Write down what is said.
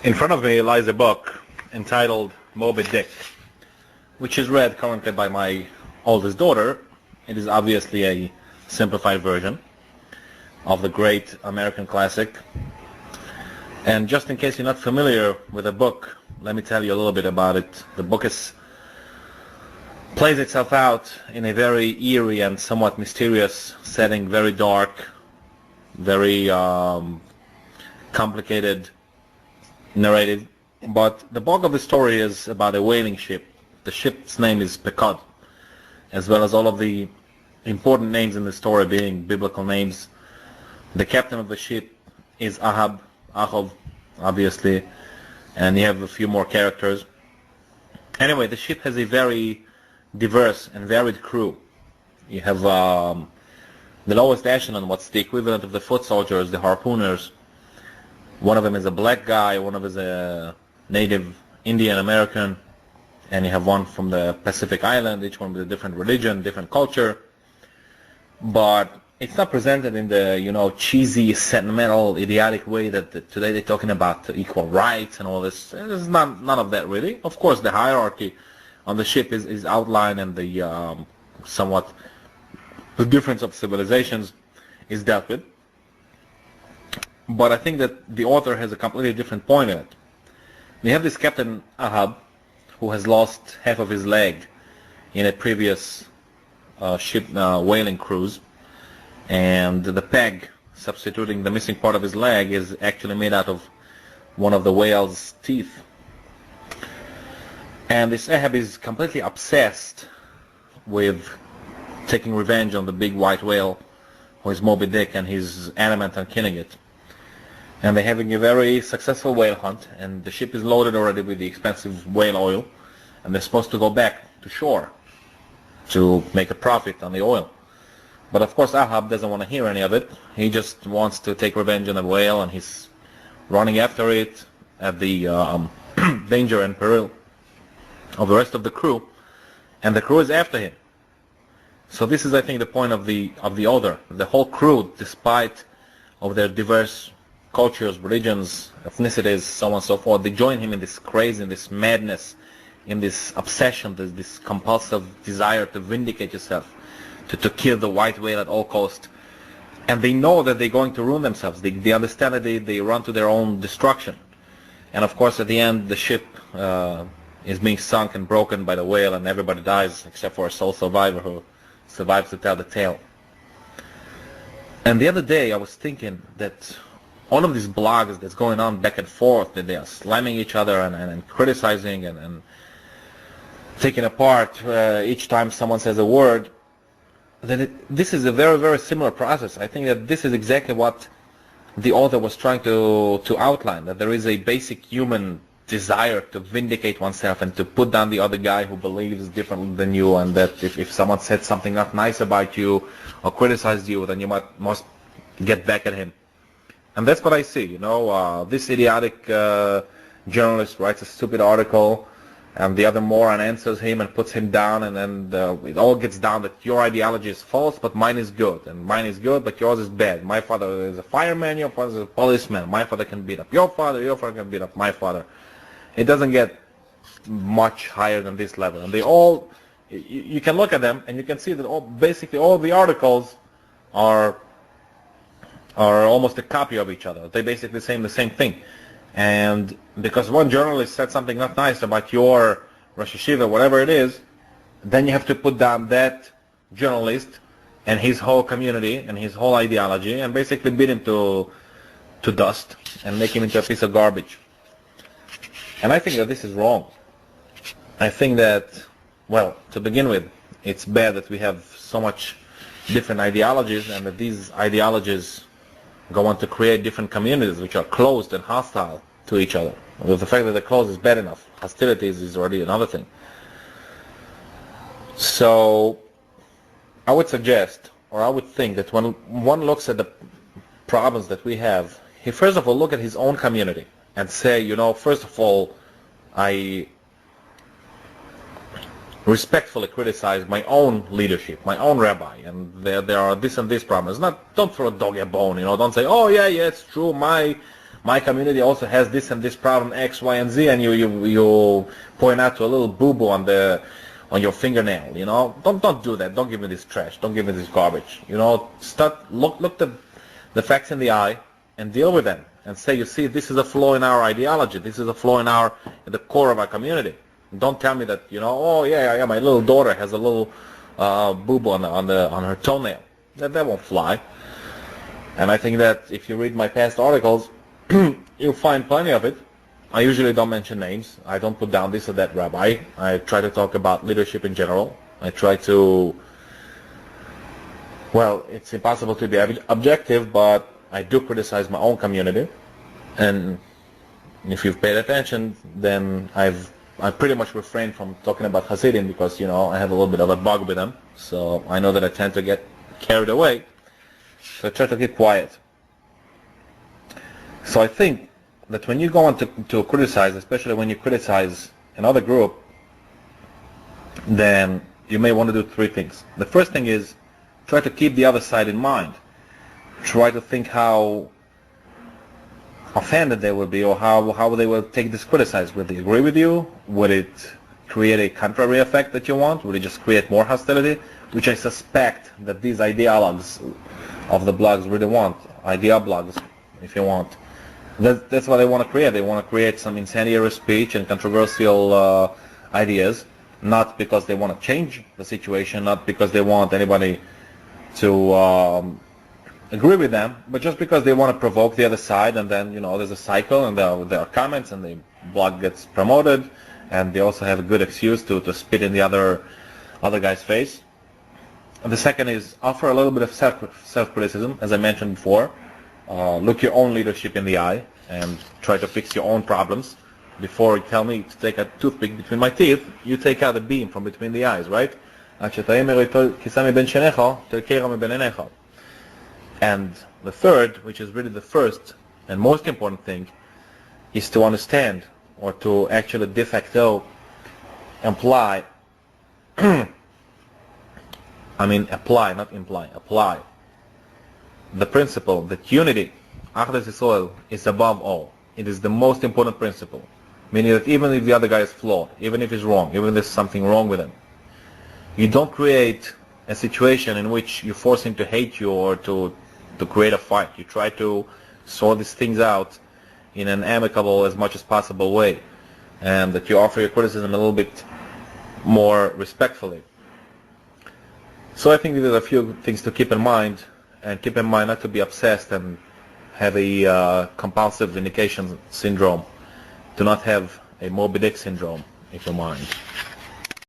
In front of me lies a book entitled Moby Dick, which is read currently by my oldest daughter. It is obviously a simplified version of the great American classic. And just in case you're not familiar with the book, let me tell you a little bit about it. The book plays itself out in a very eerie and somewhat mysterious setting, very dark, very complicated narrated. But the bulk of the story is about a whaling ship. The ship's name is Pekod, as well as all of the important names in the story being biblical names. The captain of the ship is Ahab, obviously, and you have a few more characters. Anyway, the ship has a very diverse and varied crew. You have the lowest echelon, what's the equivalent of the foot soldiers, the harpooners. One of them is a black guy, one of them is a native Indian American, and you have one from the Pacific Island, each one with a different religion, different culture. But it's not presented in the, cheesy, sentimental, idiotic way that today they're talking about equal rights and all this. There's none of that really. Of course, the hierarchy on the ship is outlined, and the somewhat the difference of civilizations is dealt with. But I think that the author has a completely different point in it. We have this Captain Ahab, who has lost half of his leg in a previous ship whaling cruise, and the peg substituting the missing part of his leg is actually made out of one of the whale's teeth. And this Ahab is completely obsessed with taking revenge on the big white whale, who is Moby Dick, and he's adamant on killing it. And they're having a very successful whale hunt, and the ship is loaded already with the expensive whale oil, and they're supposed to go back to shore to make a profit on the oil. But of course Ahab doesn't want to hear any of it. He just wants to take revenge on the whale, and he's running after it at the danger and peril of the rest of the crew, and the crew is after him. So this is, I think, the point of the author. The whole crew, despite of their diverse cultures, religions, ethnicities, so on and so forth, they join him in this craze, in this madness, in this obsession, this compulsive desire to vindicate yourself, to kill the white whale at all cost. And they know that they're going to ruin themselves. They understand that they run to their own destruction. And of course, at the end, the ship is being sunk and broken by the whale, and everybody dies except for a sole survivor who survives to tell the tale. And the other day, I was thinking that all of these blogs that's going on back and forth, that they are slamming each other and criticizing and taking apart each time someone says a word, this is a very, very similar process. I think that this is exactly what the author was trying to outline, that there is a basic human desire to vindicate oneself and to put down the other guy who believes differently than you, and that if someone said something not nice about you or criticized you, then you must get back at him. And that's what I see, this idiotic journalist writes a stupid article, and the other moron answers him and puts him down, and then it all gets down that your ideology is false, but mine is good, and mine is good, but yours is bad. My father is a fireman, your father is a policeman. My father can beat up your father can beat up my father. It doesn't get much higher than this level. And they all, you can look at them, and you can see that basically all the articles are almost a copy of each other. They basically say the same thing. And because one journalist said something not nice about your Rosh Hashiva, whatever it is, then you have to put down that journalist and his whole community and his whole ideology and basically beat him to dust and make him into a piece of garbage. And I think that this is wrong. I think that, well, to begin with, it's bad that we have so much different ideologies, and that these ideologies go on to create different communities which are closed and hostile to each other. Well, the fact that they're closed is bad enough. Hostilities is already another thing. So I would suggest, or I would think, that when one looks at the problems that we have, he first of all look at his own community and say, first of all, I respectfully criticize my own leadership, my own rabbi, and there are this and this problems. Don't throw a dog a bone, don't say, oh yeah, it's true, my my community also has this and this problem X, Y, and Z, and you point out to a little boo-boo on your fingernail. You know, don't do that. Don't give me this trash. Don't give me this garbage. You know, look the facts in the eye and deal with them and say, you see, this is a flaw in our ideology. This is a flaw in the core of our community. Don't tell me that, you know, oh yeah, my little daughter has a little boo-boo on her toenail. That won't fly. And I think that if you read my past articles, you'll find plenty of it. I usually don't mention names. I don't put down this or that rabbi. I try to talk about leadership in general. I try to, well, it's impossible to be objective, but I do criticize my own community. And if you've paid attention, then I pretty much refrained from talking about Hasidim because, you know, I have a little bit of a bug with them. So I know that I tend to get carried away. So I try to keep quiet. So I think that when you go on to criticize, especially when you criticize another group, then you may want to do three things. The first thing is try to keep the other side in mind. Try to think how offended they will be, or how they will take this criticize. Will they agree with you? Would it create a contrary effect that you want? Would it just create more hostility? Which I suspect that these ideologues of the blogs really want. Idea blogs, if you want. That's what they want to create. They want to create some incendiary speech and controversial ideas, not because they want to change the situation, not because they want anybody to agree with them, but just because they want to provoke the other side, and then, you know, there's a cycle, and there are comments, and the blog gets promoted, and they also have a good excuse to spit in the other guy's face. And the second is offer a little bit of self-criticism, as I mentioned before. Look your own leadership in the eye and try to fix your own problems. Before you tell me to take a toothpick between my teeth, you take out a beam from between the eyes, right? And the third, which is really the first and most important thing, is to understand, or to actually de facto apply apply, not imply, apply the principle that unity, Achdus Yisrael, is above all. It is the most important principle. Meaning that even if the other guy is flawed, even if he's wrong, even if there's something wrong with him, you don't create a situation in which you force him to hate you or to create a fight. You try to sort these things out in an amicable, as much as possible way, and that you offer your criticism a little bit more respectfully. So I think there are a few things to keep in mind, and keep in mind not to be obsessed and have a compulsive vindication syndrome. Do not have a Moby Dick syndrome, if you mind.